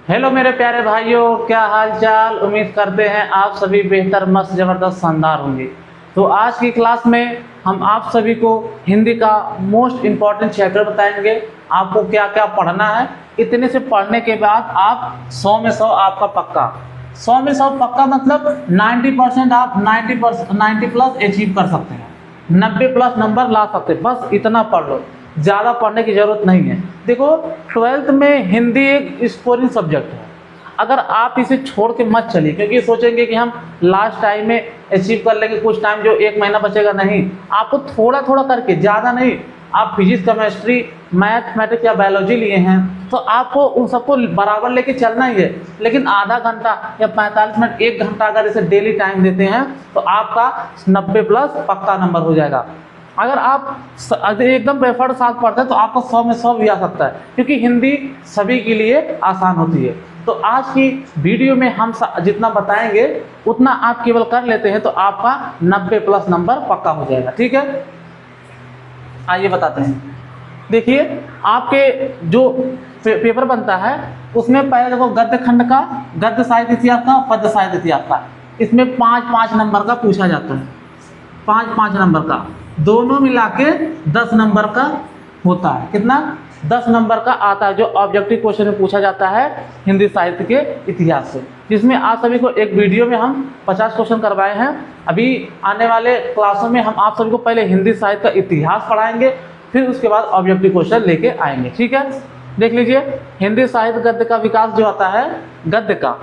Hello मेरे प्यारे भाइयों, क्या हाल चाल। उम्मीद करते हैं आप सभी बेहतर, मस्त, ज़बरदस्त, शानदार होंगे। तो आज की क्लास में हम आप सभी को हिंदी का मोस्ट इम्पॉर्टेंट चैप्टर बताएंगे। आपको क्या क्या पढ़ना है, इतने से पढ़ने के बाद आप 100 में 100 आपका पक्का। 100 में 100 पक्का मतलब 90% आप 90 प्लस अचीव कर सकते हैं, 90 प्लस नंबर ला सकते हैं। बस इतना पढ़ लो, ज़्यादा पढ़ने की ज़रूरत नहीं है। देखो, 12th में हिंदी एक स्कोरिंग सब्जेक्ट है। अगर आप इसे छोड़ के मत चलिए, क्योंकि सोचेंगे कि हम लास्ट टाइम में अचीव कर लेंगे, कुछ टाइम जो एक महीना बचेगा, नहीं। आपको थोड़ा थोड़ा करके, ज़्यादा नहीं। आप फिजिक्स, केमिस्ट्री, मैथमेटिक्स या बायोलॉजी लिए हैं तो आपको उन सबको बराबर लेके चलना ही है। लेकिन आधा घंटा या 45 मिनट, 1 घंटा अगर इसे डेली टाइम देते हैं तो आपका 90 प्लस पक्का नंबर हो जाएगा। अगर आप एकदम एफर्ट साथ पढ़ते हैं तो आपको 100 में 100 भी आ सकता है, क्योंकि हिंदी सभी के लिए आसान होती है। तो आज की वीडियो में हम जितना बताएंगे उतना आप केवल कर लेते हैं तो आपका 90 प्लस नंबर पक्का हो जाएगा। ठीक है, आइए बताते हैं। देखिए, आपके जो पेपर बनता है उसमें पहले देखो, गद्य खंड का, गद्य साहित्य इतिहास का, पद्य साहित्य इतिहास का, इसमें 5-5 नंबर का पूछा जाता है। 5-5 नंबर का, दोनों मिला के 10 नंबर का होता है। कितना? 10 नंबर का आता है, जो ऑब्जेक्टिव क्वेश्चन में पूछा जाता है हिंदी साहित्य के इतिहास से, जिसमें आप सभी को एक वीडियो में हम 50 क्वेश्चन करवाए हैं। अभी आने वाले क्लासों में हम आप सभी को पहले हिंदी साहित्य का इतिहास पढ़ाएंगे, फिर उसके बाद ऑब्जेक्टिव क्वेश्चन लेके आएंगे। ठीक है, देख लीजिए। हिंदी साहित्य गद्य का विकास जो आता है, गद्य का,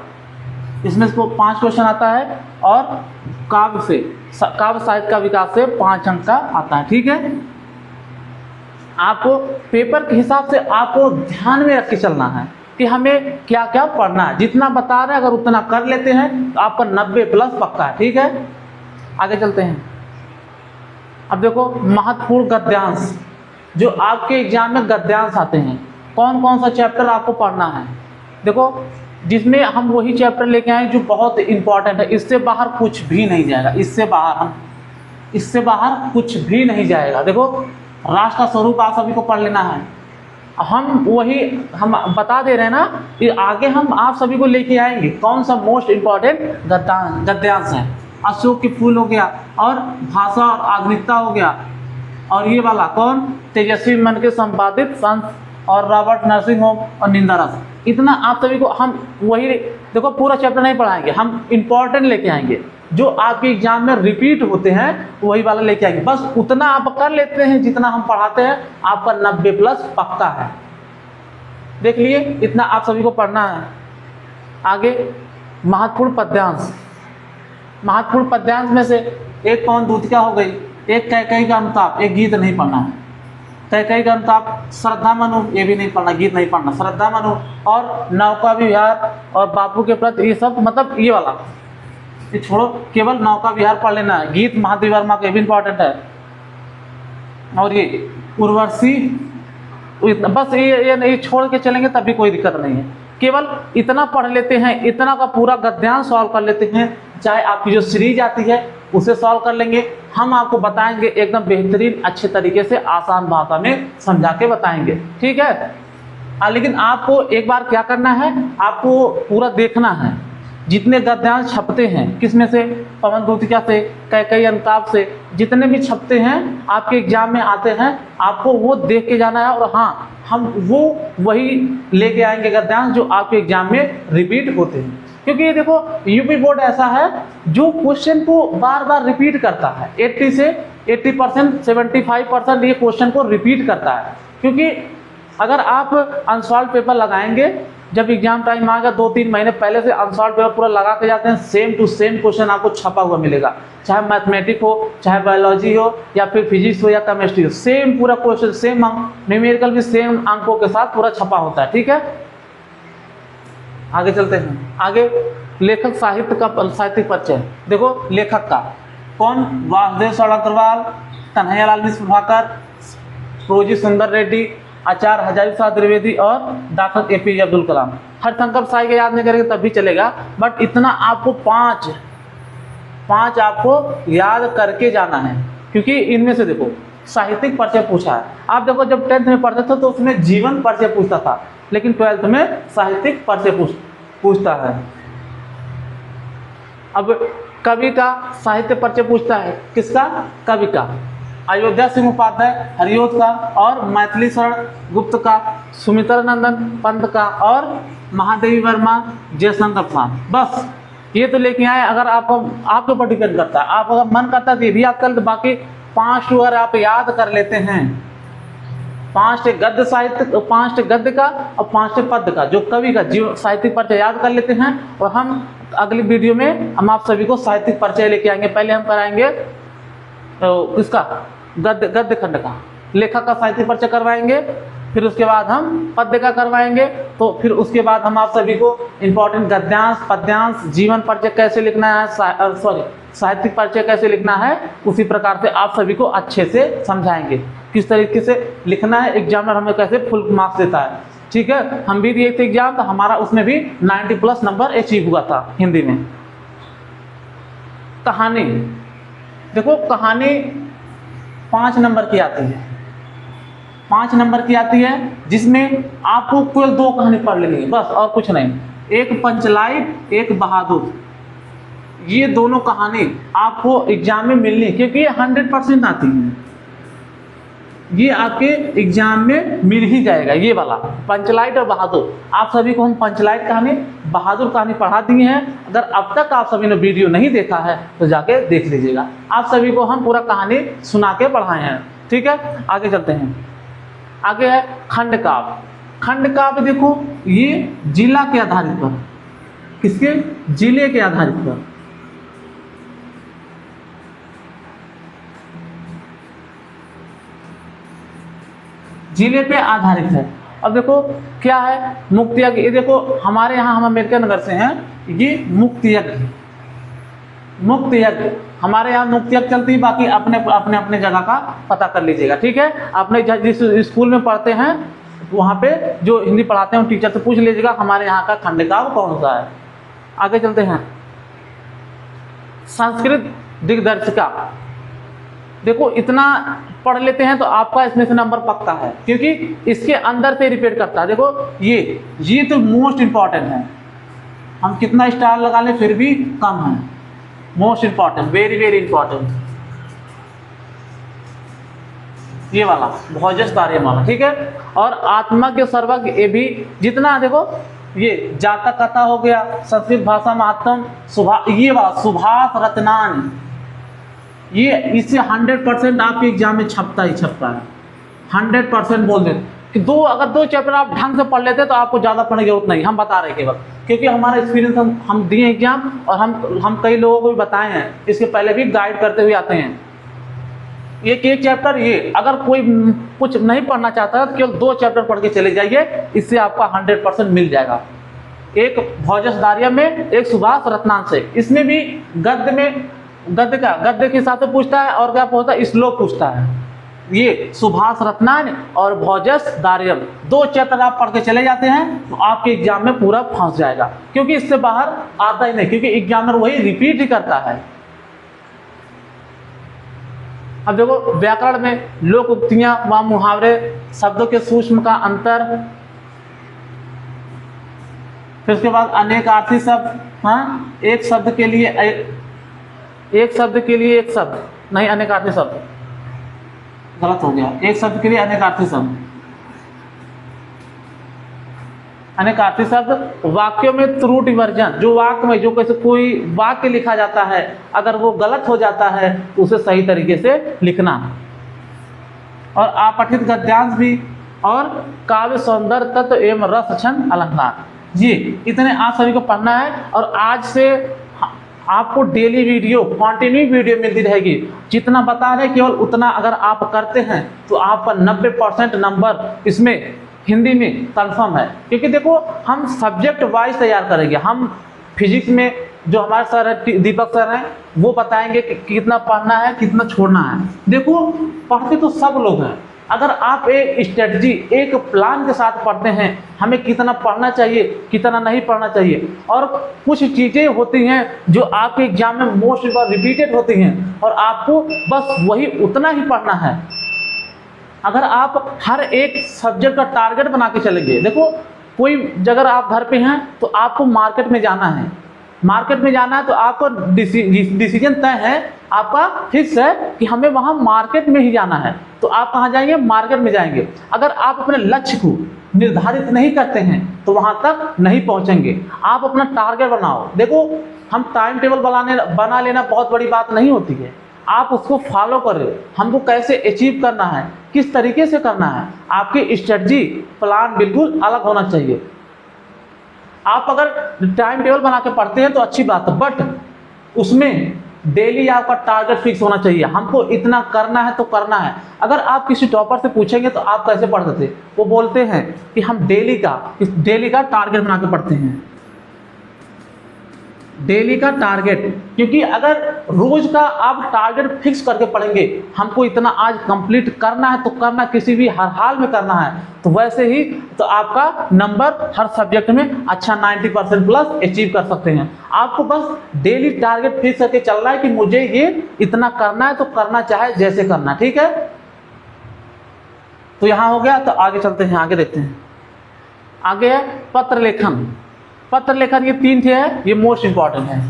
इसमें 5 क्वेश्चन आता है, और काव्य साहित्य का विकास से 5 अंक का आता है। ठीक है, आपको पेपर के हिसाब से आपको ध्यान में रख के चलना है कि हमें क्या क्या पढ़ना है। जितना बता रहे हैं अगर उतना कर लेते हैं तो आपका 90 प्लस पक्का है। ठीक है, आगे चलते हैं। अब देखो, महत्वपूर्ण गद्यांश, जो आपके एग्जाम में गद्यांश आते हैं, कौन कौन सा चैप्टर आपको पढ़ना है। देखो, जिसमें हम वही चैप्टर लेके आए जो बहुत इंपॉर्टेंट है, इससे बाहर कुछ भी नहीं जाएगा। इससे बाहर कुछ भी नहीं जाएगा। देखो, राष्ट्र का स्वरूप आप सभी को पढ़ लेना है। हम बता दे रहे हैं ना कि आगे हम आप सभी को लेके आएंगे कौन सा मोस्ट इंपॉर्टेंट गद्यांश है। अशोक के फूल हो गया, और भाषा और आधुनिकता हो गया, और ये वाला कौन, तेजस्वी मन के संपादित संत, और रॉबर्ट नर्सिंग होम, और निंदा रस। इतना आप सभी को हम वही, देखो, पूरा चैप्टर नहीं पढ़ाएंगे, हम इंपॉर्टेंट लेके आएंगे। जो आपके एग्जाम में रिपीट होते हैं वही वाला लेके आएंगे। बस उतना आप कर लेते हैं जितना हम पढ़ाते हैं, आपका 90 प्लस पक्का है। देख लिए, इतना आप सभी को पढ़ना है। आगे, महत्वपूर्ण पद्यांश। महत्वपूर्ण पद्यांश में से एक पवन दूतिका हो गई, एक कैकेयी का अनुताप, एक गीत नहीं पढ़ना है। कैकेयी का अनुताप, श्रद्धा मनु, ये भी नहीं पढ़ना, गीत नहीं पढ़ना, श्रद्धा मनु, और नौका विहार, और बापू के प्रति, ये सब, मतलब ये वाला ये छोड़ो, केवल नौका विहार पढ़ लेना है। गीत महादेवी वर्मा का भी इंपॉर्टेंट है, और ये उर्वशी, बस ये नहीं, छोड़ के चलेंगे तब भी कोई दिक्कत नहीं है। केवल इतना पढ़ लेते हैं, इतना का पूरा गद्यांश सॉल्व कर लेते हैं। चाहे आपकी जो सीरीज आती है उसे सॉल्व कर लेंगे, हम आपको बताएंगे एकदम बेहतरीन अच्छे तरीके से, आसान भाषा में समझा के बताएंगे। ठीक है, लेकिन आपको एक बार क्या करना है, आपको पूरा देखना है। जितने गद्यांश छपते हैं, किसमें से, पवन दूतिका से, कैकेयी अनुताप से, जितने भी छपते हैं आपके एग्जाम में आते हैं, आपको वो देख के जाना है। और हाँ, हम वही लेके आएंगे गद्यांश जो आपके एग्जाम में रिपीट होते हैं। क्योंकि ये देखो, यूपी बोर्ड ऐसा है जो क्वेश्चन को बार बार रिपीट करता है। 80 से 80%, 75% ये क्वेश्चन को रिपीट करता है। क्योंकि अगर आप अनसॉल्व पेपर लगाएंगे, जब एग्जाम टाइम आएगा 2-3 महीने पहले से अनसॉल्व पेपर पूरा लगा के जाते हैं, सेम टू सेम क्वेश्चन आपको छपा हुआ मिलेगा। चाहे मैथमेटिक्स हो, चाहे बायोलॉजी हो, या फिर फिजिक्स हो, या केमिस्ट्री हो, सेम पूरा क्वेश्चन, सेम अंक, न्यूमेरिकल भी सेम अंकों के साथ पूरा छपा होता है। ठीक है, आगे चलते हैं। आगे, लेखक साहित्य का साहित्यिक परिचय। देखो, लेखक का कौन, वासुदेव शरण अग्रवाल, कन्हैयालाल मिश्र प्रभाकर, प्रोजी सुंदर रेड्डी, आचार्य हजारी प्रसाद द्विवेदी, और डॉक्टर APJ अब्दुल कलाम। हरिशंकर साई का याद नहीं करेंगे तब भी चलेगा, बट इतना आपको पाँच आपको याद करके जाना है। क्योंकि इनमें से देखो, साहित्यिक परिचय पूछा है। आप देखो, जब 10th में पढ़ते थे तो उसमें जीवन परिचय पूछता था, लेकिन 12th में साहित्यिक परिचय पूछता है। अब कवि का साहित्य परिचय पूछता है, किसका? कवि का। अयोध्या सिंह उपाध्याय हरिओद का, और मैथिली शरण गुप्त का, सुमित्रा नंदन पंत का, और महादेवी वर्मा जयशंकर प्रसाद। बस ये तो लेके आए। अगर आपके ऊपर डिपेंड करता है, आप अगर मन करता है तो ये भी याद कर, तो बाकी 5 अगर आप याद कर लेते हैं, 5 गद्य साहित्य, 5 गद्य का और 5 पद्य का, जो कवि का जीव साहित्यिक परिचय याद कर लेते हैं। और हम अगली वीडियो में हम आप सभी को साहित्यिक परिचय लेके आएंगे। पहले हम कराएंगे तो इसका गद्य खंड का, लेखक का साहित्यिक परिचय करवाएंगे, फिर उसके बाद हम पद्य का करवाएंगे। तो फिर उसके बाद हम आप सभी को इंपॉर्टेंट गद्यांश, पद्यांश, जीवन परिचय कैसे लिखना है, साहित्यिक परिचय कैसे लिखना है, उसी प्रकार से आप सभी को अच्छे से समझाएंगे किस तरीके से लिखना है। एग्जामिनर हमें कैसे फुल मार्क्स देता है, ठीक है। हम भी दिए थे एग्जाम, तो हमारा उसमें भी 90+ नंबर अचीव हुआ था हिंदी में। कहानी, देखो कहानी 5 नंबर की आती है, 5 नंबर की आती है, जिसमें आपको केवल 2 कहानी पढ़ लेनी है बस, और कुछ नहीं। एक पंचलाइट, एक बहादुर, ये दोनों कहानी आपको एग्जाम में मिलनी है, क्योंकि ये 100% आती है। ये आपके एग्जाम में मिल ही जाएगा, ये वाला पंचलाइट और बहादुर। आप सभी को हम पंचलाइट कहानी, बहादुर कहानी पढ़ा दिए हैं। अगर अब तक आप सभी ने वीडियो नहीं देखा है तो जाके देख लीजिएगा। आप सभी को हम पूरा कहानी सुना के पढ़ाए हैं, ठीक है। आगे चलते हैं। आगे है खंड काव्य। खंड काव्य देखो, ये जिला के आधारित पर, किसके? जिले के आधारित पर। जिले पे आधारित है। अब देखो क्या है, मुक्ति यज्ञ। ये देखो हमारे यहाँ, हम अम्बेडकर नगर से हैं, ये मुक्ति यज्ञ, मुक्ति यज्ञ हमारे यहाँ मुक्ति यज्ञ चलती है। बाकी अपने अपने अपने जगह का पता कर लीजिएगा, ठीक है। अपने जिस स्कूल में पढ़ते हैं वहाँ पे जो हिंदी पढ़ाते हैं टीचर से पूछ लीजिएगा हमारे यहाँ का खंड काव्य कौन सा है। आगे चलते हैं। संस्कृत दिग्दर्शिका, देखो इतना पढ़ लेते हैं तो आपका इसमें से नंबर पक्का है, क्योंकि इसके अंदर से रिपीट करता है। देखो ये तो मोस्ट इंपॉर्टेंट है, हम कितना स्टार लगा लें फिर भी कम है। Most important, very very important, ये वाला भोजस दार्यम वाला, ठीक है। और आत्मज्ञ सर्वज्ञ, ये भी जितना देखो, ये जातक कथा हो गया, संस्कृत भाषा महात्म, ये वाला सुभाष रत्नान, ये इससे 100% आपके एग्जाम में छपता ही छपता है। 100% बोल देते कि अगर 2 चैप्टर आप ढंग से पढ़ लेते तो आपको ज़्यादा पढ़ने की जरूरत नहीं, हम बता रहे केवल, क्योंकि हमारा एक्सपीरियंस हम दिए एग्जाम, और हम कई लोगों को भी बताए हैं, इसके पहले भी गाइड करते हुए आते हैं। एक चैप्टर, ये अगर कोई कुछ नहीं पढ़ना चाहता है तो केवल 2 चैप्टर पढ़ के चले जाइए, इससे आपका 100% मिल जाएगा। एक भोजस दार्यम में, एक सुभाष रत्नान से। इसमें भी गद्य में, गद्य के हिसाब से पूछता है, और क्या पूछता है, श्लोक पूछता है। ये सुभाष रत्नान और भोजस दार्यम 2 चैप्टर आप पढ़ के चले जाते हैं तो आपके एग्जाम में पूरा फंस जाएगा, क्योंकि इससे बाहर आता ही नहीं, क्योंकि एग्जामिनर वही रिपीट ही करता है। अब देखो व्याकरण में लोक उक्तियां व मुहावरे, शब्दों के सूक्ष्म का अंतर, फिर उसके बाद अनेकार्थी शब्द। हाँ, एक शब्द के लिए एक शब्द नहीं, अनेकार्थी शब्द गलत हो गया, एक शब्द के लिए अनेकार्थी शब्द। अनेकार्थी शब्द वाक्यों में त्रुटि वर्जन, जो वाक्य में जो कैसे कोई वाक्य लिखा जाता है, अगर वो गलत हो जाता है तो उसे सही तरीके से लिखना। और अपठित गद्यांश भी, और काव्य सौंदर्य तत्व एवं रस छंद अलंकार, ये इतने आप सभी को पढ़ना है। और आज से आपको डेली वीडियो, कंटिन्यू वीडियो मिलती रहेगी। जितना बता रहे केवल उतना अगर आप करते हैं तो आपका 90% नंबर इसमें हिंदी में कंफर्म है। क्योंकि देखो हम सब्जेक्ट वाइज तैयार करेंगे। हम फिजिक्स में जो हमारे सर है, दीपक सर हैं, वो बताएंगे कि कितना पढ़ना है, कितना छोड़ना है। देखो पढ़ते तो सब लोग हैं, अगर आप एक स्ट्रेटजी, एक प्लान के साथ पढ़ते हैं, हमें कितना पढ़ना चाहिए, कितना नहीं पढ़ना चाहिए, और कुछ चीज़ें होती हैं जो आपके एग्जाम में मोस्ट बार रिपीटेड होती हैं, और आपको बस वही उतना ही पढ़ना है। अगर आप हर एक सब्जेक्ट का टारगेट बना के चलेंगे, देखो कोई अगर आप घर पे हैं तो आपको मार्केट में जाना है, मार्केट में जाना है तो आपको डिसीजन तय है, आपका फिक्स है कि हमें वहाँ मार्केट में ही जाना है, तो आप कहाँ जाएंगे? मार्केट में जाएंगे। अगर आप अपने लक्ष्य को निर्धारित नहीं करते हैं तो वहाँ तक नहीं पहुँचेंगे। आप अपना टारगेट बनाओ। देखो, हम टाइम टेबल बना लेना बहुत बड़ी बात नहीं होती है, आप उसको फॉलो करें। हमको कैसे अचीव करना है, किस तरीके से करना है, आपकी स्ट्रेटजी प्लान बिल्कुल अलग होना चाहिए। आप अगर टाइम टेबल बना के पढ़ते हैं तो अच्छी बात है, बट उसमें डेली आपका टारगेट फिक्स होना चाहिए। हमको इतना करना है तो करना है। अगर आप किसी टॉपर से पूछेंगे तो आप कैसे पढ़ते थे, वो बोलते हैं कि हम डेली का टारगेट बना के पढ़ते हैं, डेली का टारगेट। क्योंकि अगर रोज का आप टारगेट फिक्स करके पढ़ेंगे, हमको इतना आज कंप्लीट करना है तो करना, किसी भी हर हाल में करना है, तो वैसे ही तो आपका नंबर हर सब्जेक्ट में अच्छा 90% प्लस अचीव कर सकते हैं। आपको बस डेली टारगेट फिक्स करके चलना है कि मुझे ये इतना करना है तो करना, चाहे जैसे करना। ठीक है, तो यहाँ हो गया। तो आगे चलते हैं, आगे देखते हैं। आगे है पत्र लेखन। पत्र लेखन ये 3 थे हैं, ये मोस्ट इंपॉर्टेंट है,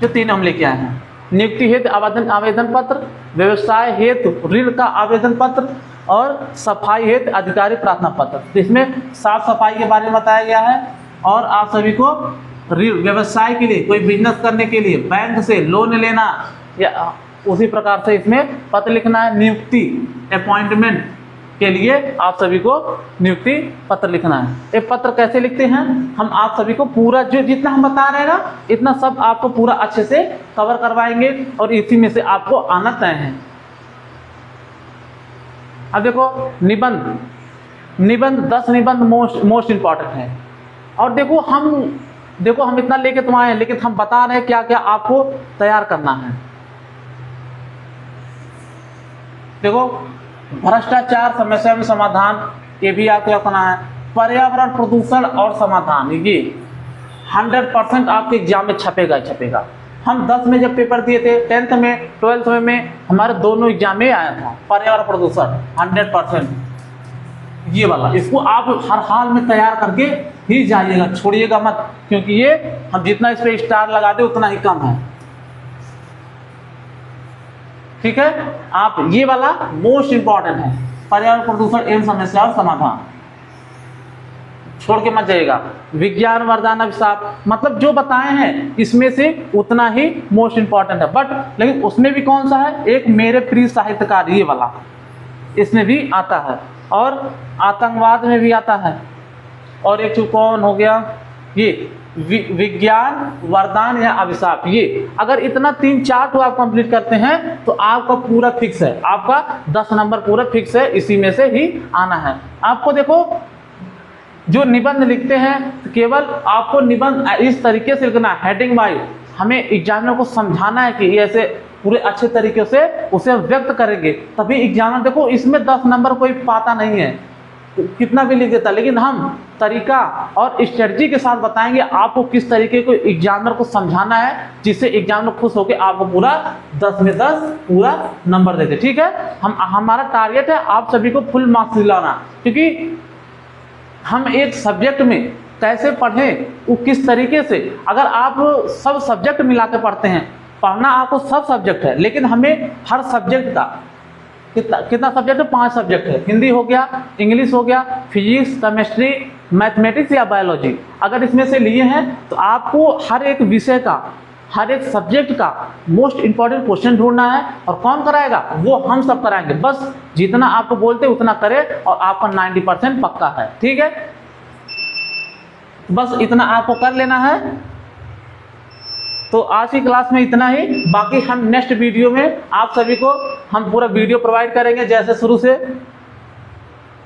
जो 3 हम लेके आए हैं। नियुक्ति हेतु आवेदन पत्र, व्यवसाय हेतु ऋण का आवेदन पत्र और सफाई हेतु अधिकारी प्रार्थना पत्र। इसमें साफ सफाई के बारे में बताया गया है और आप सभी को ऋण, व्यवसाय के लिए, कोई बिजनेस करने के लिए बैंक से लोन लेना, या उसी प्रकार से इसमें पत्र लिखना है। नियुक्ति अपॉइंटमेंट के लिए आप सभी को नियुक्ति पत्र लिखना है। ये पत्र कैसे लिखते हैं, हम आप सभी को पूरा जो जितना हम बता रहे हैं ना, इतना सब आपको पूरा अच्छे से कवर करवाएंगे और इसी में से आपको आना तय है। अब देखो निबंध, 10 निबंध मोस्ट इंपॉर्टेंट है। और देखो हम इतना लेके तो आए हैं, लेकिन हम बता रहे हैं क्या क्या आपको तैयार करना है। देखो, भ्रष्टाचार समस्या में समाधान, ये भी आपको करना है। पर्यावरण प्रदूषण और समाधान, ये 100% आपके एग्जाम में छपेगा। हम 10 में जब पेपर दिए थे, 10th में 12th में हमारे दोनों एग्जाम में आया था पर्यावरण प्रदूषण 100%, ये वाला। इसको आप हर हाल में तैयार करके ही जाइएगा, छोड़िएगा मत, क्योंकि ये हम जितना इस पर स्टार लगा दे उतना ही कम है। ठीक है, आप ये वाला मोस्ट इंपॉर्टेंट है, पर्यावरण प्रदूषण एवं समस्या और समाधान, छोड़ के मत जाइएगा। विज्ञान वरदान अभिशाप, मतलब जो बताए हैं इसमें से उतना ही मोस्ट इंपॉर्टेंट है, बट लेकिन उसमें भी कौन सा है, एक मेरे प्रिय साहित्यकार, ये वाला इसमें भी आता है, और आतंकवाद में भी आता है। और एक कौन हो गया, ये विज्ञान वरदान या अभिशाप। ये अगर इतना 3-4 तो आप कंप्लीट करते हैं तो आपका पूरा फिक्स है, आपका 10 नंबर पूरा फिक्स है, इसी में से ही आना है। आपको देखो, जो निबंध लिखते हैं तो केवल आपको निबंध इस तरीके से लिखना, हेडिंग वाइज। हमें एग्जामिनर को समझाना है कि ऐसे पूरे अच्छे तरीके से उसे व्यक्त करेंगे, तभी एग्जामिनर, देखो इसमें 10 नंबर कोई पाता नहीं है, कितना भी लिख देता, लेकिन हम तरीका और स्ट्रेटजी के साथ बताएंगे आपको किस तरीके को एग्जामिनर को समझाना है, जिससे एग्जामिनर खुश होकर आपको पूरा 10 में 10 पूरा नंबर देते। ठीक है, हमारा टारगेट है आप सभी को फुल मार्क्स दिलाना, क्योंकि हम एक सब्जेक्ट में कैसे पढ़ें, वो किस तरीके से, अगर आप सब सब्जेक्ट मिला के पढ़ते हैं, पढ़ना आपको सब सब्जेक्ट है, लेकिन हमें हर सब्जेक्ट का कितना सब्जेक्ट है, 5 सब्जेक्ट है। हिंदी हो गया, इंग्लिश हो गया, फिजिक्स, केमिस्ट्री, मैथमेटिक्स या बायोलॉजी। अगर इसमें से लिए हैं तो आपको हर एक विषय का, हर एक सब्जेक्ट का मोस्ट इंपॉर्टेंट क्वेश्चन ढूंढना है। और कौन कराएगा, वो हम सब कराएंगे। बस जितना आपको बोलते उतना करें और आपका 90% पक्का है। ठीक है, बस इतना आपको कर लेना है। तो आज की क्लास में इतना ही, बाकी हम नेक्स्ट वीडियो में आप सभी को हम पूरा वीडियो प्रोवाइड करेंगे। जैसे शुरू से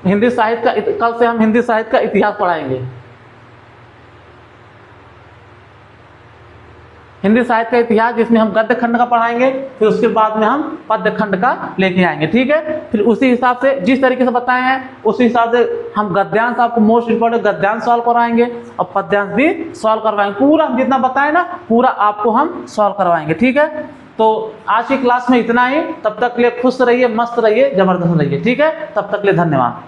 हिंदी साहित्य का, कल से हम हिंदी साहित्य का इतिहास पढ़ाएंगे, हिंदी साहित्य का इतिहास, जिसमें हम गद्य खंड का पढ़ाएंगे, फिर उसके बाद में हम पद्य खंड का लेके आएंगे। ठीक है, फिर उसी हिसाब से जिस तरीके से बताए हैं उसी हिसाब से हम गद्यांश, आपको मोस्ट इंपॉर्टेंट गद्यांश सॉल्व कराएंगे और पद्यांश भी सॉल्व करवाएंगे। पूरा हम जितना बताए ना, पूरा आपको हम सॉल्व करवाएंगे। ठीक है, तो आज की क्लास में इतना ही। तब तक के लिए खुश रहिए, मस्त रहिए, जबरदस्त रहिए। ठीक है, तब तक के लिए धन्यवाद।